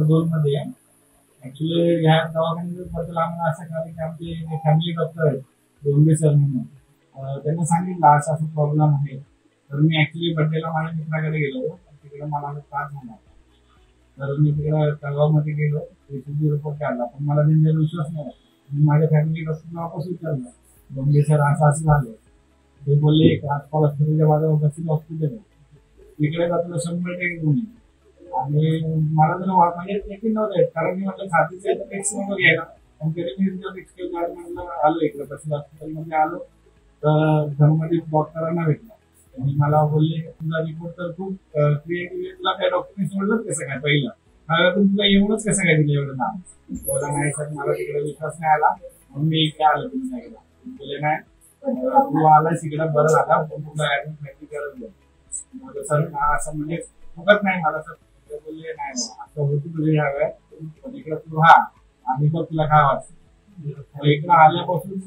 2 मध्ये ऍक्च्युली ह्या दवाखान्याबद्दल आम्हाला असं कळलं की आमचे फॅमिली डॉक्टर आहेत डोंगरे सर म्हणून, त्यांना सांगितलं असा असा प्रॉब्लेम आहे. तर मी ऍक्च्युली बड्डेला माझ्या मित्राकडे गेलो, तिकडे मला त्रास झाला. तर मी तिकडे तळगावमध्ये गेलो, ECG रिपोर्ट काढला, पण मला त्यांच्यावर विश्वास नाही. मी माझ्या फॅमिली डॉक्टरला वापस विचारलं, डोंगरे सर असं असं झालं. ते बोलले आजकाल हॉस्पिटलच्या बाजूला बसतील हॉस्पिटल आहे, तिकडे जाताना 100% गुण आहे. आणि मला जर म्हणजे यकीन नव्हतं, कारण मी म्हटलं छातीचे टेस्ट वगैरे घ्यायला, पण तरी मी म्हणलं आलो इकडे बसला हॉस्पिटलमध्ये आलो. तर धर्ममध्ये डॉक्टरांना भेटला, त्यांनी मला बोलले तुझा रिपोर्ट तर खूप क्रिएटिव्ह, तुला त्या डॉक्टरने सोडलंच कसं काय पहिलं, तुला एवढंच कसं काय दिलं एवढं नाव. बोला नाही सर, मला तिकडे विश्वास नाही आला म्हणून मी इकडे आलो. तुम्ही नाही गेला, बोलले नाही तू आलास इकडे बरं झाला, पण तुला ऍडमिट व्हायची गरज नाही. सर असं म्हणजे फुकट नाही मला सर. बोलले नाही असं होती तुझी हव्या, पण इकडे तू हा आणि तर तुला काय वाटतं. इकडे आल्यापासून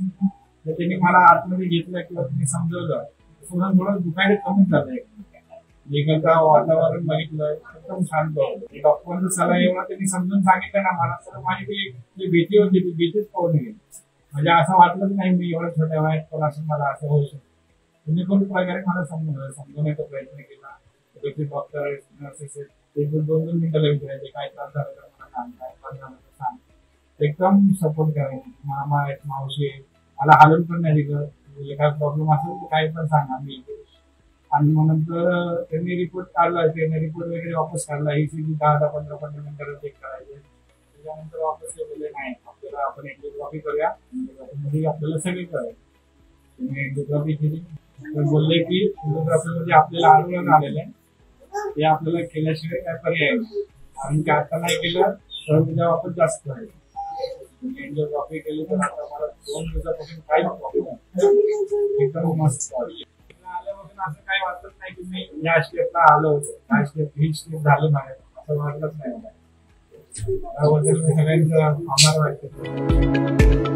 त्यांनी मला आतमध्ये घेतलं किंवा त्यांनी समजवलं, थोडं थोडं दुखायला कमी झालं. इकडचा वातावरण बघितलं एकदम शांत होतं. डॉक्टरांचा सल्ला एवढा त्यांनी समजून सांगितलं ना मला, तर माझी जी भीती होती ती भीतीच पळून गेली. म्हणजे असं वाटलंच नाही मी एवढ्या छोट्या वयात पण असं मला असं होऊ शकतं. तुम्ही कोणत्या प्रकारे मला समजवण्याचा प्रयत्न केला. डॉक्टर नर्सेस ते 2-2 मिनिटाला विचारायचे काय त्रास झाला तर मला सांग, काय त्रास झाला तर सांग. एकदम सपोर्ट करायचे. मामा आहेत, मावशी, मला हालून पण नाही दिलं. काय प्रॉब्लेम असेल तर काही पण सांगा मी. आणि मग नंतर त्यांनी रिपोर्ट काढला, त्यांनी रिपोर्ट वगैरे वापस काढला. ECG 10-15 मिनिटाला चेक करायचे. त्याच्यानंतर वापस बोलले नाही आपल्याला आपण एंजिओग्राफी करूया, एंजिओग्राफीमध्ये आपल्याला सगळे कळेल. तुम्ही एंजिओग्राफी केली तर बोलले की एंजिओग्राफीमध्ये आपल्याला आढळून आलेलं आहे, ते आपल्याला केल्याशिवाय काय पर्याय नाही. आणि ते आता नाही केलं तर त्याचा वापर जास्त आहे. तुम्ही एंजिओग्राफी केली तर आता मला 2 दिवसापासून काहीच प्रॉब्लेम नाही, एकदम मस्त आल्यापासून असं काही वाटत नाही की मी या स्टेपला आलो होतो, काय स्टेप ही स्टेप झालं माझ्या, असं वाटलंच नाही मला. त्याबद्दल मी सगळ्यांचा आभार वाटतो.